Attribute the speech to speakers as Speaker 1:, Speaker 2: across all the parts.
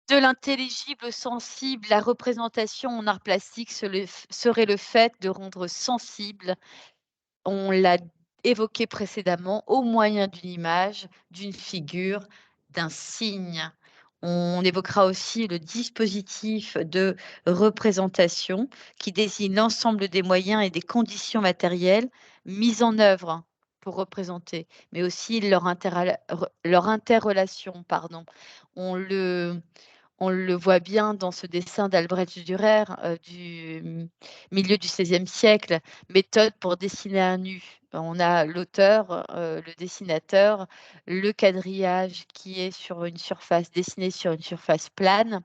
Speaker 1: De l'intelligible au sensible, la représentation en art plastique serait le fait de rendre sensible, on l'a évoqué précédemment, au moyen d'une image, d'une figure, d'un signe. On évoquera aussi le dispositif de représentation qui désigne l'ensemble des moyens et des conditions matérielles mises en œuvre pour représenter, mais aussi leur interrelation, pardon. On le on le voit bien dans ce dessin d'Albrecht Dürer, du milieu du XVIe siècle, méthode pour dessiner un nu. On a l'auteur, le dessinateur, le quadrillage qui est sur une surface dessiné sur une surface plane,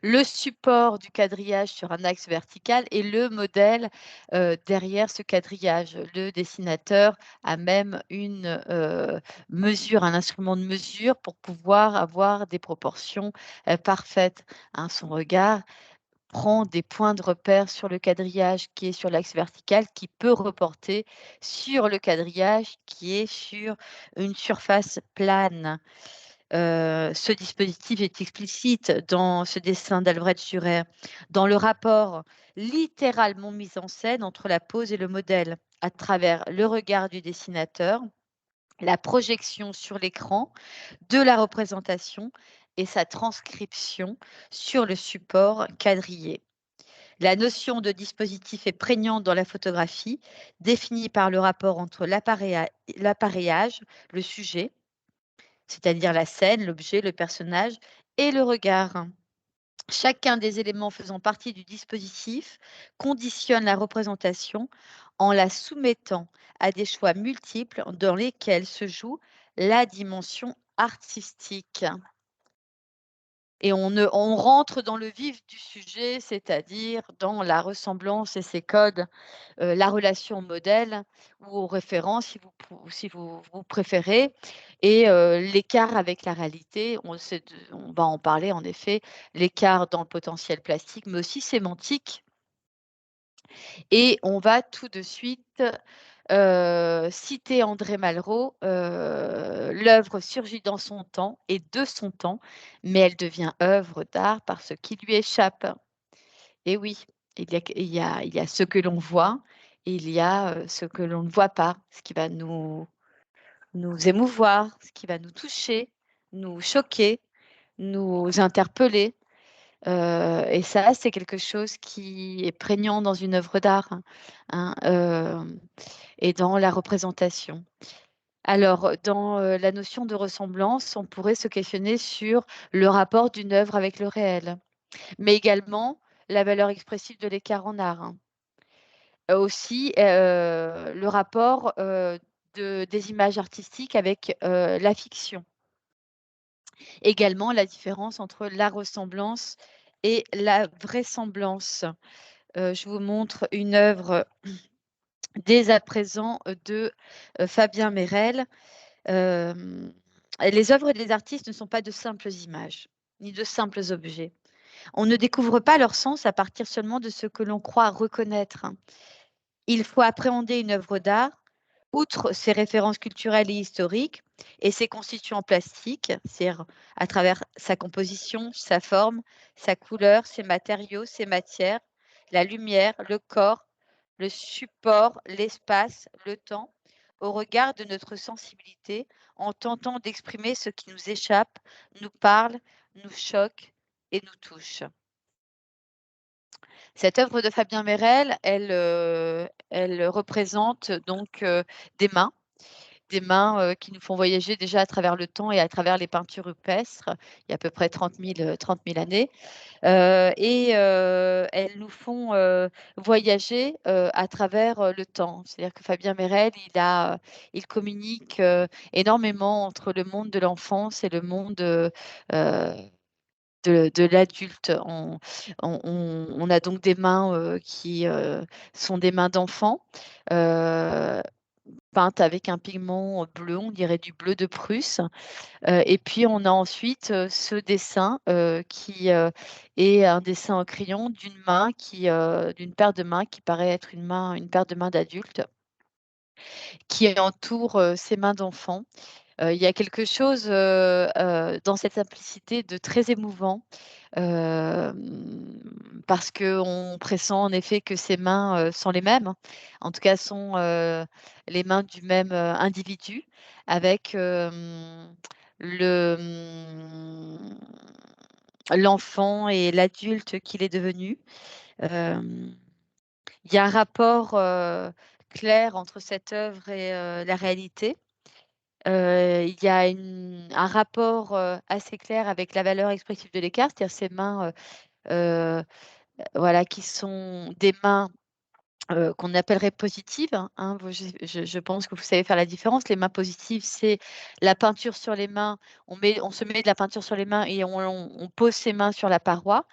Speaker 1: le support du quadrillage sur un axe vertical et le modèle, derrière ce quadrillage. Le dessinateur a même une, mesure, un instrument de mesure pour pouvoir avoir des proportions, parfaites, hein. Son regard prend des points de repère sur le quadrillage qui est sur l'axe vertical, qui peut reporter sur le quadrillage qui est sur une surface plane. Ce dispositif est explicite dans ce dessin d'Albrecht Dürer, dans le rapport littéralement mis en scène entre la pose et le modèle, à travers le regard du dessinateur, la projection sur l'écran de la représentation et sa transcription sur le support quadrillé. La notion de dispositif est prégnante dans la photographie, définie par le rapport entre l'appareillage, le sujet, c'est-à-dire la scène, l'objet, le personnage et le regard. Chacun des éléments faisant partie du dispositif conditionne la représentation en la soumettant à des choix multiples dans lesquels se joue la dimension artistique. Et on rentre dans le vif du sujet, c'est-à-dire dans la ressemblance et ses codes, la relation au modèle ou aux références si vous préférez et l'écart avec la réalité. On va en parler en effet, l'écart dans le potentiel plastique, mais aussi sémantique et on va tout de suite, citer André Malraux, «L'œuvre surgit dans son temps et de son temps, mais elle devient œuvre d'art par ce qui lui échappe». Et oui, il y a ce que l'on voit et il y a, ce que l'on ne voit pas, ce qui va nous émouvoir, ce qui va nous toucher, nous choquer, nous interpeller, et ça, c'est quelque chose qui est prégnant dans une œuvre d'art, hein, et dans la représentation. Alors, dans, la notion de ressemblance, on pourrait se questionner sur le rapport d'une œuvre avec le réel, mais également la valeur expressive de l'écart en art, hein. Aussi, le rapport, des images artistiques avec, la fiction. Également la différence entre la ressemblance et la vraisemblance. Je vous montre une œuvre dès à présent, de, Fabien Merel. Hem, les œuvres des artistes ne sont pas de simples images, ni de simples objets. On ne découvre pas leur sens à partir seulement de ce que l'on croit reconnaître. Il faut appréhender une œuvre d'art, outre ses références culturelles et historiques et ses constituants plastiques, c'est-à-dire à travers sa composition, sa forme, sa couleur, ses matériaux, ses matières, la lumière, le corps, le support, l'espace, le temps, au regard de notre sensibilité, en tentant d'exprimer ce qui nous échappe, nous parle, nous choque et nous touche. Cette œuvre de Fabien Merel, elle représente donc, des mains, qui nous font voyager déjà à travers le temps et à travers les peintures rupestres, il y a à peu près 30 000 années, elles nous font, voyager, à travers, le temps. C'est-à-dire que Fabien Merel, il communique, énormément entre le monde de l'enfance et le monde, de l'adulte. On a donc des mains, qui, sont des mains d'enfants, heu, peintes avec un pigment bleu, on dirait du bleu de Prusse, et puis on a ensuite, ce dessin, qui, est un dessin au crayon d'une paire de mains qui paraît être une paire de mains d'adulte qui entoure, ces mains d'enfant. Il y a quelque chose, dans cette simplicité de très émouvant, parce qu'on pressent en effet que ces mains, sont les mêmes. En tout cas sont, les mains du même, individu avec, le, l'enfant et l'adulte qu'il est devenu. Hem, il y a un rapport, clair entre cette œuvre et la réalité. Il y a un rapport, assez clair avec la valeur expressive de l'écart, c'est-à-dire ces mains, heu voilà, qui sont des mains, qu'on appellerait positives, hein. Vous je pense que vous savez faire la différence. Les mains positives, c'est la peinture sur les mains, on se met de la peinture sur les mains et on pose ses mains sur la paroi.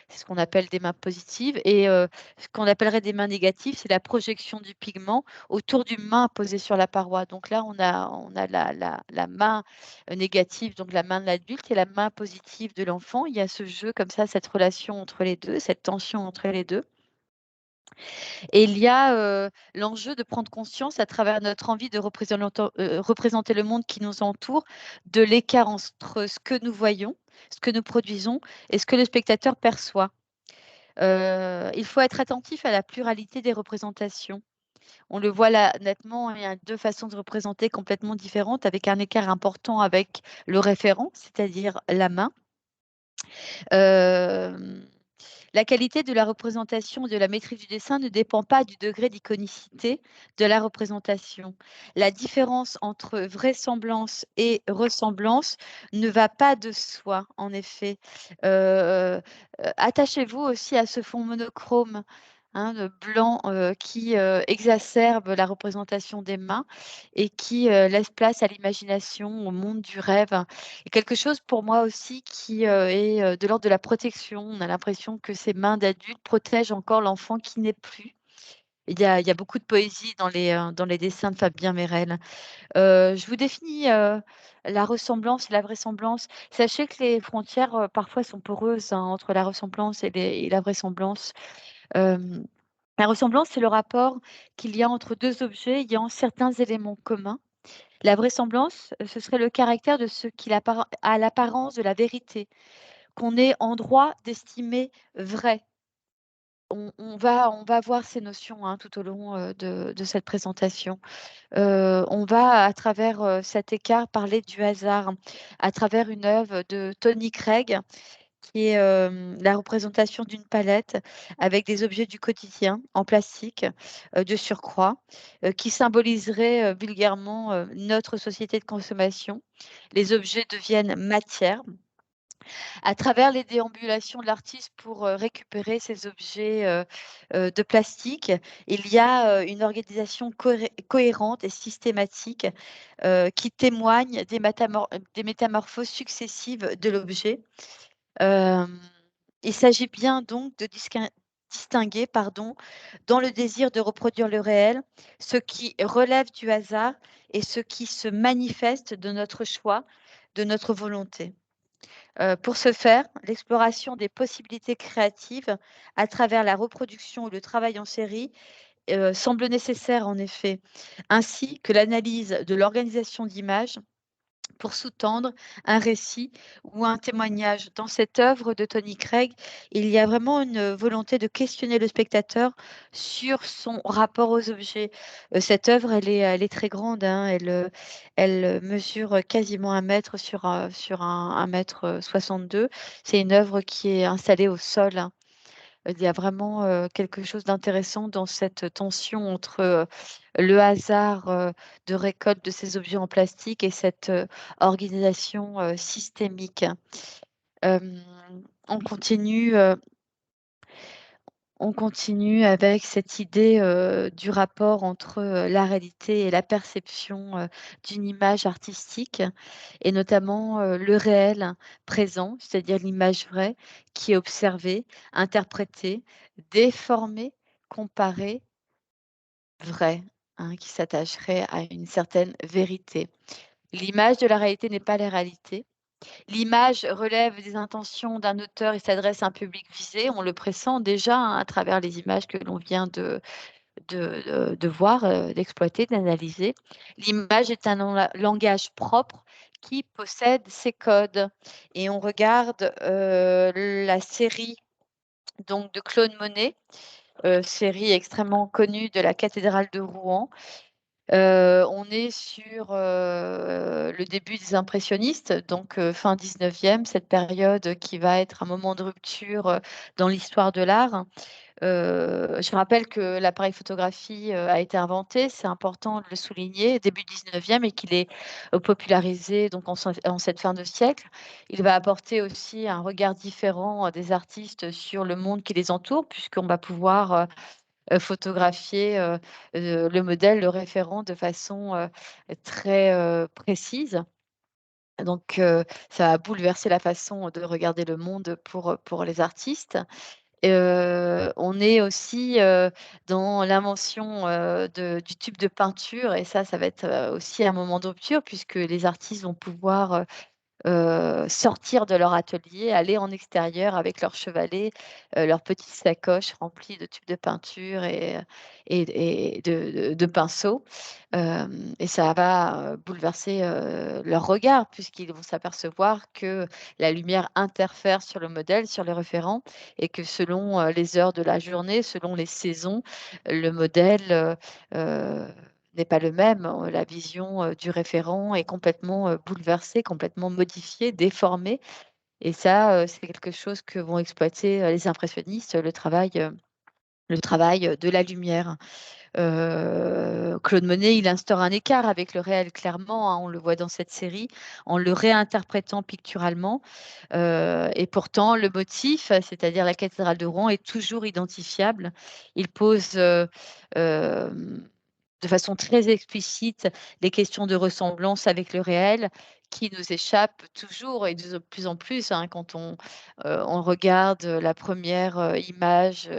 Speaker 1: C'est ce qu'on appelle des mains positives et ce qu'on appellerait des mains négatives, c'est la projection du pigment autour d'une main posée sur la paroi. Donc là, on a la main, négative, donc la main de l'adulte et la main positive de l'enfant. Il y a ce jeu comme ça, cette relation entre les 2, cette tension entre les 2. Et il y a, l'enjeu de prendre conscience à travers notre envie de représenter le monde qui nous entoure, de l'écart entre ce que nous voyons, ce que nous produisons et ce que le spectateur perçoit. Il faut être attentif à la pluralité des représentations. On le voit là nettement, il y a 2 façons de représenter complètement différentes avec un écart important avec le référent, c'est-à-dire la main. Hem, la qualité de la représentation et de la maîtrise du dessin ne dépend pas du degré d'iconicité de la représentation. La différence entre vraisemblance et ressemblance ne va pas de soi, en effet. Attachez-vous aussi à ce fond monochrome, hein, de blanc, qui, exacerbe la représentation des mains et qui, laisse place à l'imagination, au monde du rêve. Et quelque chose pour moi aussi qui, est, de l'ordre de la protection. On a l'impression que ces mains d'adultes protègent encore l'enfant qui n'est plus. Il y a beaucoup de poésie dans les dessins de Fabien Merel. Je vous définis, la ressemblance et la vraisemblance. Sachez que les frontières, parfois sont poreuses, hein, entre la ressemblance et la vraisemblance. Hem, la ressemblance, c'est le rapport qu'il y a entre 2 objets ayant certains éléments communs. La vraisemblance, ce serait le caractère de ce qui a l'apparence de la vérité, qu'on est en droit d'estimer vrai. On va voir ces notions, hein, tout au long, de cette présentation. On va à travers, cet écart parler du hasard, à travers une œuvre de Tony Craig qui est, la représentation d'une palette avec des objets du quotidien en plastique, de surcroît, qui symboliserait, vulgairement, notre société de consommation. Les objets deviennent matière. À travers les déambulations de l'artiste pour, récupérer ces objets, de plastique, il y a, une organisation cohérente et systématique, qui témoigne des métamorphoses successives de l'objet. Hem, il s'agit bien donc de distinguer, pardon, dans le désir de reproduire le réel, ce qui relève du hasard et ce qui se manifeste de notre choix, de notre volonté. Pour ce faire, l'exploration des possibilités créatives à travers la reproduction ou le travail en série, semble nécessaire en effet, ainsi que l'analyse de l'organisation d'images pour sous-tendre un récit ou un témoignage. Dans cette œuvre de Tony Craig, il y a vraiment une volonté de questionner le spectateur sur son rapport aux objets. Cette œuvre, elle est très grande, hein, elle mesure quasiment 1 mètre sur un mètre 62. C'est une œuvre qui est installée au sol, hein. Il y a vraiment, quelque chose d'intéressant dans cette tension entre, le hasard, de récolte de ces objets en plastique et cette, organisation, systémique. Hem, on continue, heu, on continue avec cette idée, du rapport entre, la réalité et la perception, d'une image artistique et notamment, le réel présent, c'est-à-dire l'image vraie qui est observée, interprétée, déformée, comparée, vraie, hein, qui s'attacherait à une certaine vérité. L'image de la réalité n'est pas la réalité. L'image relève des intentions d'un auteur et s'adresse à un public visé. On le pressent déjà, hein, à travers les images que l'on vient de voir, d'exploiter, d'analyser. L'image est un langage propre qui possède ses codes et on regarde, la série donc de Claude Monet, série extrêmement connue de la cathédrale de Rouen. On est sur, le début des impressionnistes, donc fin 19e, cette période qui va être un moment de rupture, dans l'histoire de l'art. Je rappelle que l'appareil photographie, a été inventé, c'est important de le souligner, début 19e et qu'il est, popularisé donc en cette fin de siècle. Il va apporter aussi un regard différent, des artistes sur le monde qui les entoure puisqu'on va pouvoir, photographier, le modèle, le référent de façon, très, précise. Donc ça a bouleversé la façon de regarder le monde pour les artistes. On est aussi, dans l'invention, du tube de peinture et ça va être, aussi un moment de rupture puisque les artistes vont pouvoir, sortir de leur atelier, aller en extérieur avec leur chevalet, leurs petites sacoches remplies de tubes de peinture et de pinceaux. Et ça va, bouleverser, leur regard puisqu'ils vont s'apercevoir que la lumière interfère sur le modèle, sur les référents et que selon, les heures de la journée, selon les saisons, le modèle, heu, n'est pas le même. La vision, du référent est complètement, bouleversée, complètement modifiée, déformée et ça, c'est quelque chose que vont exploiter, les impressionnistes, le travail, de la lumière. Claude Monet, il instaure un écart avec le réel clairement, hein, on le voit dans cette série, en le réinterprétant picturalement, et pourtant le motif, c'est-à-dire la cathédrale de Rouen est toujours identifiable. Il pose, de façon très explicite les questions de ressemblance avec le réel qui nous échappent toujours et de plus en plus, hein, quand on regarde la première image,